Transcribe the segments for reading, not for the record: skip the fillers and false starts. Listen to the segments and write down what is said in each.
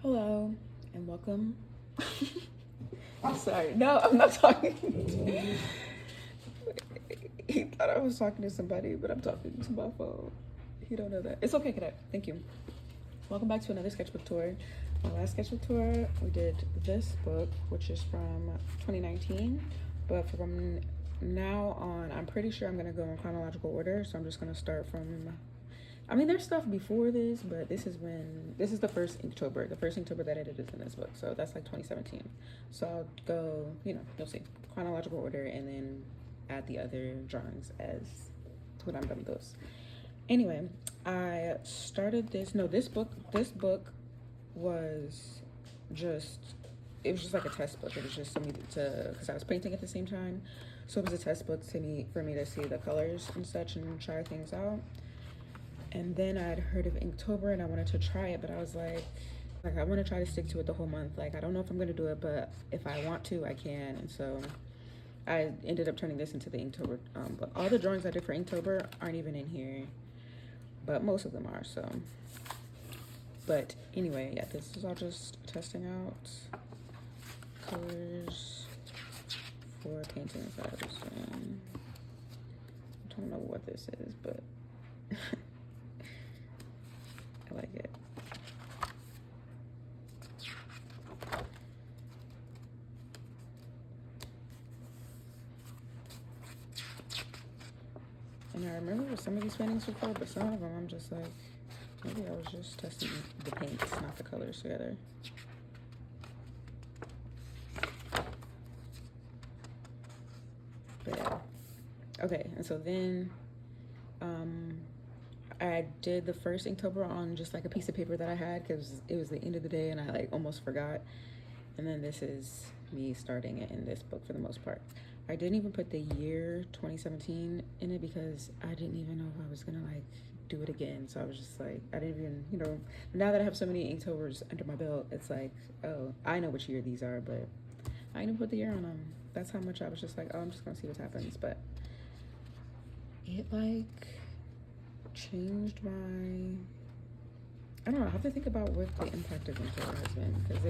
Hello and welcome. Sorry, no, I'm not talking. He thought I was talking to somebody, but I'm talking to my phone. He don't know that. It's okay, Cadet. Thank you. Welcome back to another sketchbook tour. My last sketchbook tour, we did this book, which is from 2019. But from now on, I'm pretty sure I'm gonna go in chronological order. So I'm just gonna start from. I mean, there's stuff before this, but this is the first Inktober. The first Inktober that I did is in this book, so that's like 2017. So I'll go, you'll see chronological order, and then add the other drawings as when I'm done with those. Anyway, I started this. No, this book was just. It was just like a test book. It was just for me to, because I was painting at the same time, so it was a test book for me to see the colors and such and try things out. And then I'd heard of Inktober and I wanted to try it, but I was like I want to try to stick to it the whole month. Like, I don't know if I'm going to do it, but if I want to, I can. And so I ended up turning this into the Inktober book. All the drawings I did for Inktober aren't even in here, but most of them are, so. But anyway, yeah, this is all just testing out colors for paintings that I was doing. I don't know what this is, but I like it. And I remember some of these paintings before, but some of them I'm just like, maybe I was just testing the paints, not the colors together. But yeah. Okay, and so then I did the first Inktober on just like a piece of paper that I had because it was the end of the day and I like almost forgot. And then this is me starting it in this book for the most part. I didn't even put the year 2017 in it because I didn't even know if I was gonna like do it again. So I was just like, I didn't even, now that I have so many Inktovers under my belt, it's like, oh, I know which year these are, but I didn't put the year on them. That's how much I was just like, oh, I'm just gonna see what happens. But it like changed my, I don't know, I have to think about what the impact of Inktober has been, because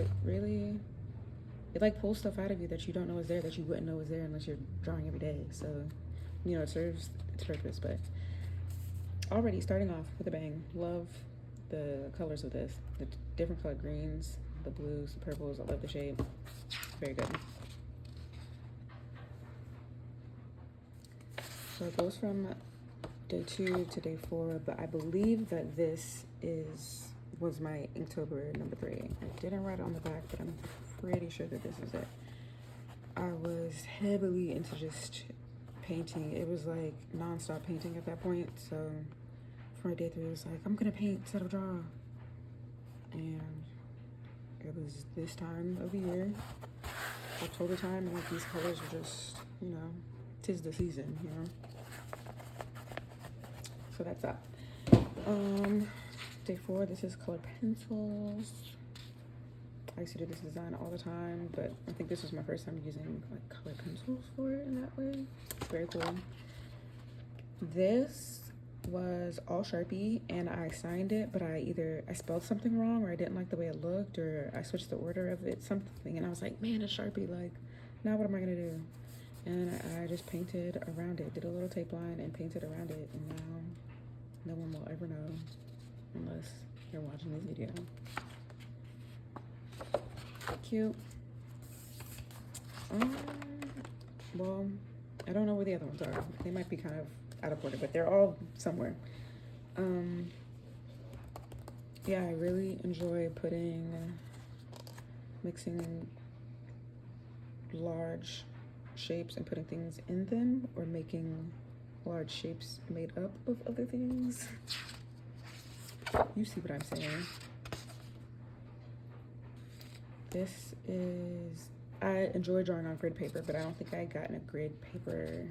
it like pulls stuff out of you that you don't know is there, that you wouldn't know is there unless you're drawing every day. So, it serves its purpose. But already starting off with a bang. Love the colors of this, the different colored greens, the blues, the purples. I love the shade. Very good. So it goes from day 2 to day 4, but I believe that this was my Inktober number 3. I didn't write it on the back, but I'm pretty sure that this is it. I was heavily into just painting. It was like non-stop painting at that point. So for day 3, it was like, I'm gonna paint instead of draw. And it was this time of the year, October time, and like these colors are just, tis the season, So that's that. Day 4, this is colored pencils. I used to do this design all the time, but I think this was my first time using like colored pencils for it in that way. Very cool. This was all Sharpie and I signed it, but I spelled something wrong, or I didn't like the way it looked, or I switched the order of it, something, and I was like, man, it's Sharpie, like, now what am I gonna do? And I just painted around it, did a little tape line and painted around it, and now no one will ever know unless you're watching this video. Cute. Well, I don't know where the other ones are. They might be kind of out of order, but they're all somewhere. Yeah, I really enjoy mixing large shapes and putting things in them, or making large shapes made up of other things. You see what I'm saying? This is, I enjoy drawing on grid paper, but I don't think I had gotten a grid paper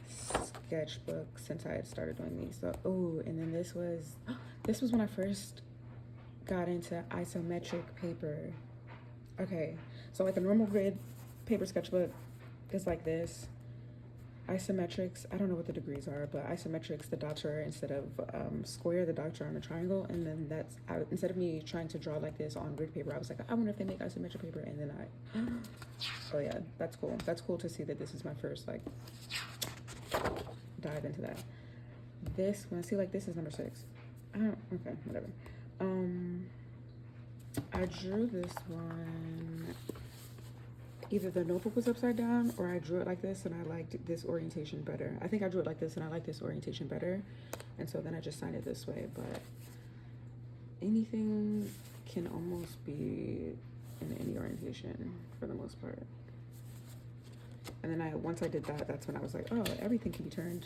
sketchbook since I had started doing these. So, oh, and then this was when I first got into isometric paper. Okay, so like a normal grid paper sketchbook is like this, Isometrics, I don't know what the degrees are, but isometrics, the dots are instead of square, the dots are on a triangle. And then instead of me trying to draw like this on grid paper, I was like, I wonder if they make isometric paper. And then oh yeah, that's cool. That's cool to see that this is my first like dive into that. This one, see, like this is number 6. Okay, whatever. I drew this one, either the notebook was upside down or I drew it like this and I liked this orientation better. I think I drew it like this and I like this orientation better. And so then I just signed it this way, but anything can almost be in any orientation for the most part. And then once I did that, that's when I was like, oh, everything can be turned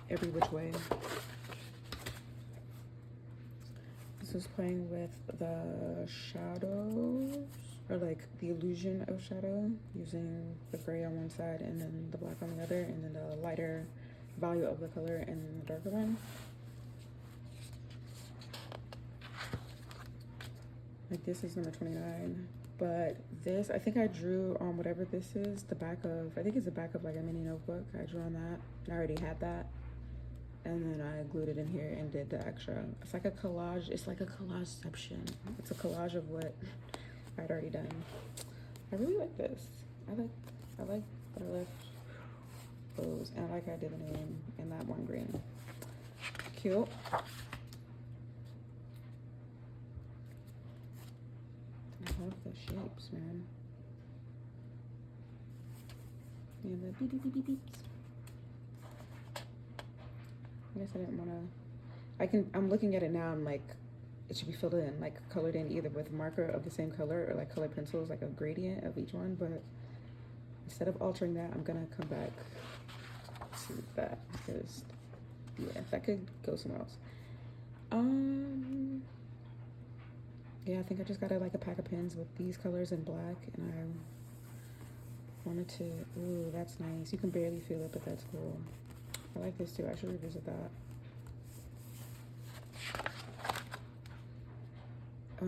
every which way. This is playing with the shadows, or like the illusion of shadow, using the gray on one side and then the black on the other, and then the lighter value of the color and the darker one. Like this is number 29, but this, I think I drew on whatever this is, the back of, I think it's the back of like a mini notebook. I drew on that, and I already had that. And then I glued it in here and did the extra. It's like a collage. It's like a collageception. It's a collage of what I'd already done. I really like this. I like that I left those, and I like how I did the name in that one green. Cute. I love the shapes, man. Yeah, the beep beep beep beep beeps. I guess I didn't want to, I'm looking at it now and like, it should be filled in, like colored in either with marker of the same color or like colored pencils, like a gradient of each one. But instead of altering that, I'm gonna come back to that because yeah, that could go somewhere else. Yeah, I think I just got like a pack of pens with these colors in black, and I wanted to, ooh, that's nice. You can barely feel it, but that's cool. I like this too. I should revisit that.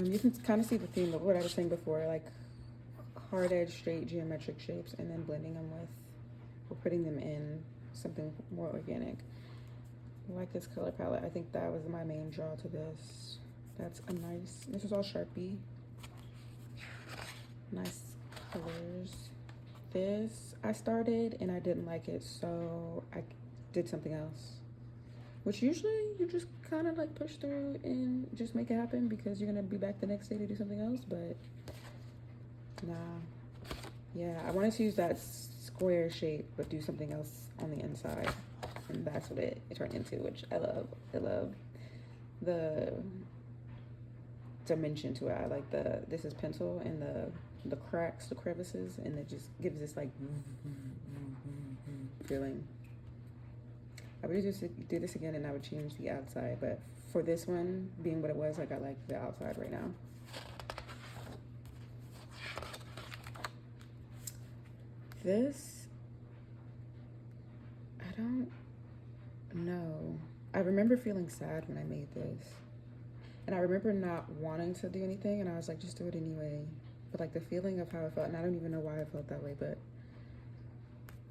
You can kind of see the theme of what I was saying before, like hard edge, straight, geometric shapes, and then blending them with, or putting them in something more organic. I like this color palette. I think that was my main draw to this. That's a nice, this is all Sharpie. Nice colors. This I started and I didn't like it, so I did something else, which usually you just kind of like push through and just make it happen because you're gonna be back the next day to do something else. But nah, yeah, I wanted to use that square shape but do something else on the inside, and that's what it turned into, which I love. I love the dimension to it. I like this is pencil and the cracks, the crevices, and it just gives this like feeling. I would just do this again and I would change the outside, but for this one being what it was, like I like the outside right now. This, I don't know. I remember feeling sad when I made this, and I remember not wanting to do anything, and I was like, just do it anyway. But like the feeling of how I felt, and I don't even know why I felt that way, but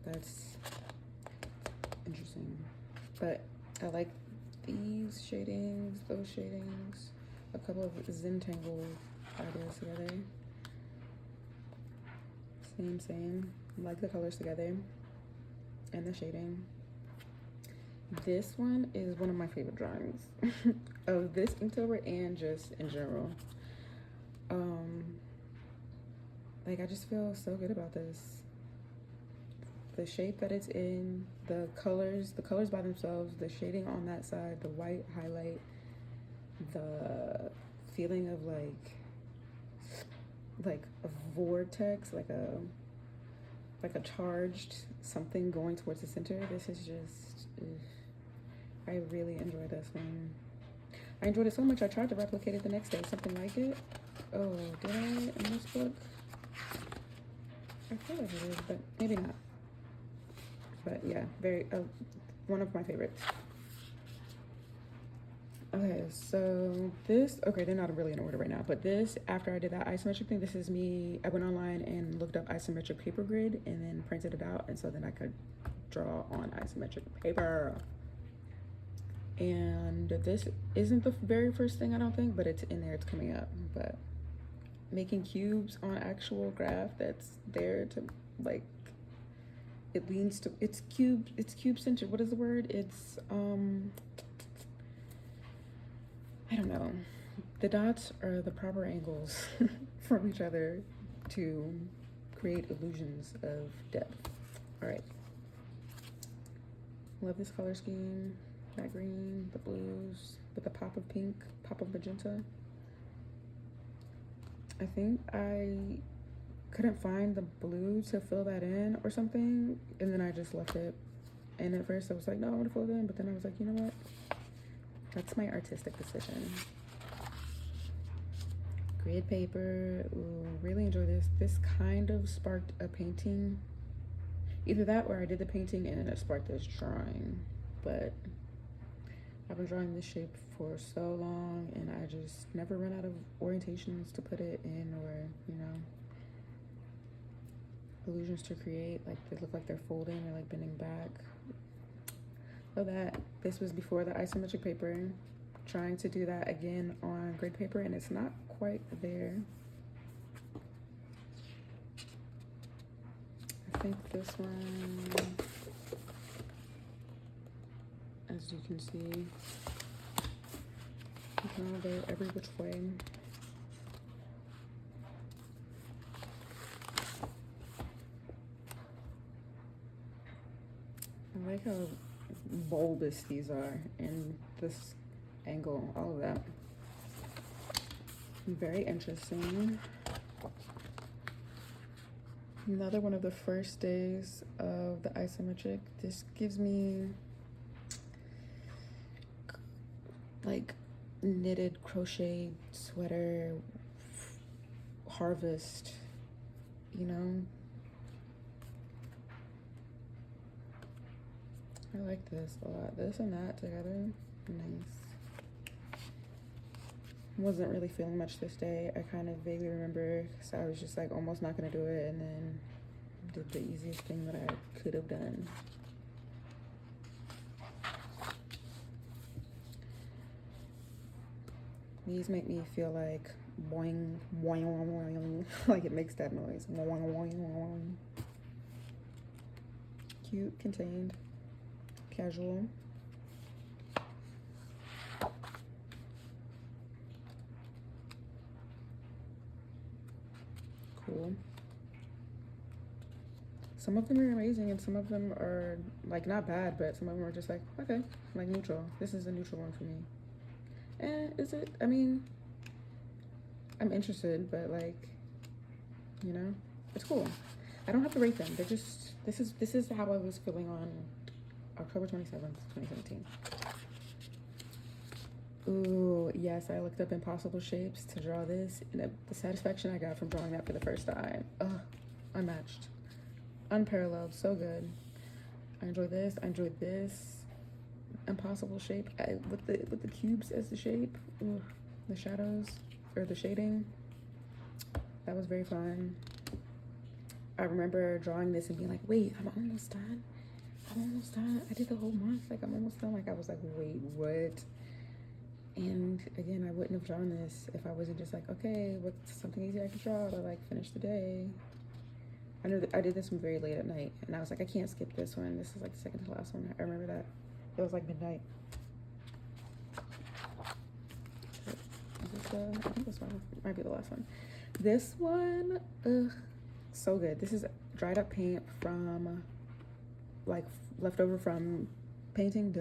that's interesting. But I like these shadings, those shadings, a couple of Zentangle ideas together. Same. I like the colors together and the shading. This one is one of my favorite drawings of this Inktober and just in general. Like I just feel so good about this. The shape that it's in, the colors by themselves, the shading on that side, the white highlight, the feeling of like a vortex, like a charged something going towards the center. This is just, I really enjoy this one. I enjoyed it so much I tried to replicate it the next day, something like it. Oh, did I in this book? I feel like it is, but maybe not. But yeah, very one of my favorites. Okay, so this, okay, they're not really in order right now, but this, after I did that isometric thing, this is me. I went online and looked up isometric paper grid and then printed it out, and so then I could draw on isometric paper. And this isn't the very first thing, I don't think, but it's in there, it's coming up. But making cubes on actual graph that's there to, like, it leans to, it's cube centered. What is the word? It's I don't know. The dots are the proper angles from each other to create illusions of depth. All right. Love this color scheme. That green, the blues, with the pop of pink, pop of magenta. I think I couldn't find the blue to fill that in or something, and then I just left it. And at first I was like, no, I want to fill it in, but then I was like, you know what? That's my artistic decision. Grid paper. Ooh, really enjoy this. This kind of sparked a painting. Either that or I did the painting and it sparked this drawing. But I've been drawing this shape for so long and I just never run out of orientations to put it in, or, you know, illusions to create. Like they look like they're folding or like bending back. So that this was before the isometric paper. Trying to do that again on grid paper and it's not quite there. I think this one, as you can see, you can all go every which way. I like how bulbous these are and this angle, all of that. Very interesting. Another one of the first days of the isometric. This gives me like knitted crochet sweater harvest, you know. I like this a lot. This and that together, nice. Wasn't really feeling much this day. I kind of vaguely remember, so I was just like almost not gonna do it, and then did the easiest thing that I could have done. These make me feel like boing, boing, boing, boing, like it makes that noise. Boing, boing, boing. Cute, contained, casual. Cool. Some of them are amazing and some of them are like not bad, but some of them are just like, okay, like neutral. This is a neutral one for me. Is it? I mean, I'm interested, but like, you know, it's cool. I don't have to rate them. They're just, this is how I was feeling on October 27th, 2017. Ooh, yes, I looked up impossible shapes to draw this, and the satisfaction I got from drawing that for the first time, unmatched, unparalleled, so good. I enjoyed this. I enjoyed this impossible shape with the cubes as the shape. Ooh, the shadows or the shading. That was very fun. I remember drawing this and being like, wait, I'm almost done. I'm almost done. I did the whole month. Like, I'm almost done. Like, I was like, wait, what? And again, I wouldn't have drawn this if I wasn't just like, okay, what's something easy I could draw to like finish the day. I know that I did this one very late at night, and I was like, I can't skip this one. This is like the second to last one. I remember that. It was like midnight. Is this I think this one might be the last one. This one, so good. This is dried up paint from like leftover from painting,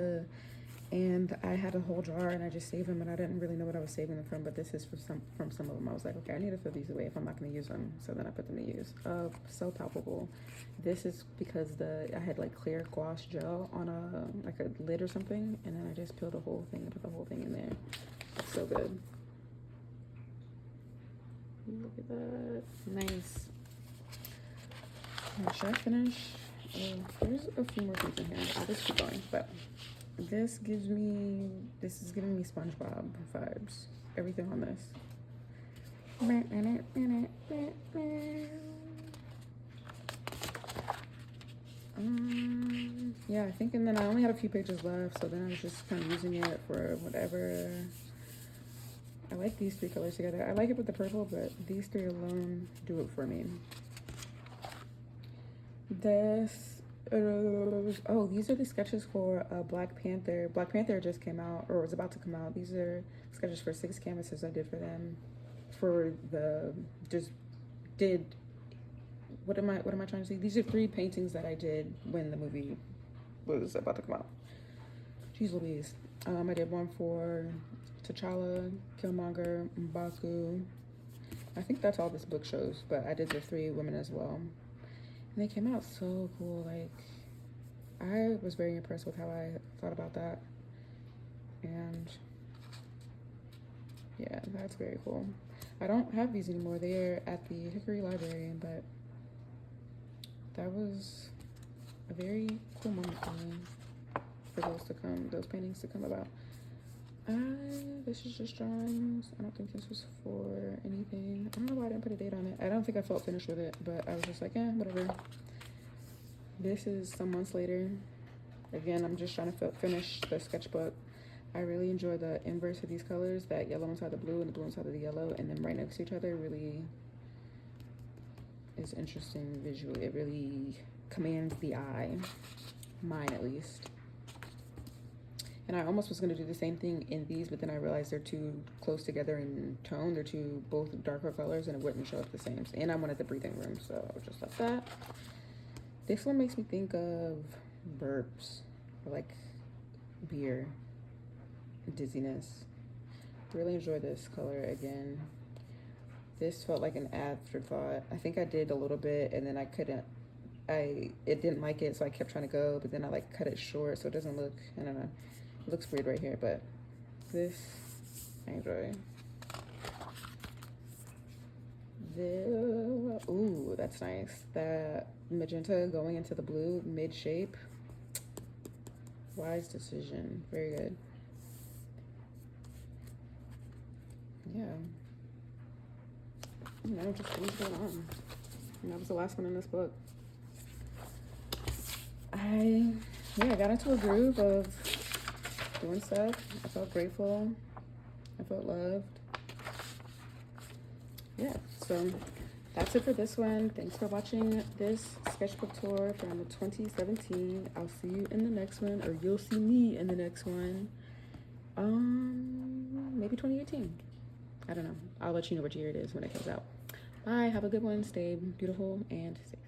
and I had a whole jar and I just saved them, and I didn't really know what I was saving them from, but this is from some of them. I was like, okay, I need to throw these away if I'm not going to use them, so then I put them to use. So palpable. This is because I had like clear gouache gel on like a lid or something, and then I just peeled the whole thing and put the whole thing in there. It's so good. Look at that. Nice. Should I finish? There's a few more things in here. I'll just keep going, but this is giving me SpongeBob vibes. Everything on this. Yeah, I think, and then I only had a few pages left, so then I was just kind of using it for whatever. I like these three colors together. I like it with the purple, but these three alone do it for me. This, oh, these are the sketches for Black Panther. Black Panther just came out, or was about to come out. These are sketches for 6 canvases I did for them. For the, just did, what am I trying to say? These are 3 paintings that I did when the movie was about to come out. Jeez Louise. I did one for T'Challa, Killmonger, M'Baku. I think that's all this book shows, but I did the 3 women as well. And they came out so cool. Like, I was very impressed with how I thought about that. And yeah, that's very cool. I don't have these anymore. They're at the Hickory Library, but that was a very cool moment for me, for those paintings to come about. This is just drawings. I don't think this was for anything. I don't know why I didn't put a date on it. I don't think I felt finished with it, but I was just like, whatever. This is some months later. Again, I'm just trying to finish the sketchbook. I really enjoy the inverse of these colors, that yellow inside the blue and the blue inside of the yellow, and then right next to each other really is interesting visually. It really commands the eye, mine at least. And I almost was going to do the same thing in these, but then I realized they're too close together in tone. They're both darker colors, and it wouldn't show up the same. And I wanted the breathing room, so I just left that. This one makes me think of burps, or like beer, dizziness. Really enjoy this color again. This felt like an afterthought. I think I did a little bit, and then it didn't like it, so I kept trying to go, but then I like cut it short so it doesn't look, I don't know. It looks weird right here, but this I enjoy. Ooh, that's nice. That magenta going into the blue mid-shape. Wise decision. Very good. Yeah. Just things going on. And that was the last one in this book. I got into a groove of doing stuff. I felt grateful. I felt loved. Yeah, so that's it for this one. Thanks for watching this sketchbook tour from 2017. I'll see you in the next one, or you'll see me in the next one. Maybe 2018. I don't know. I'll let you know what year it is when it comes out. Bye. Have a good one. Stay beautiful and safe.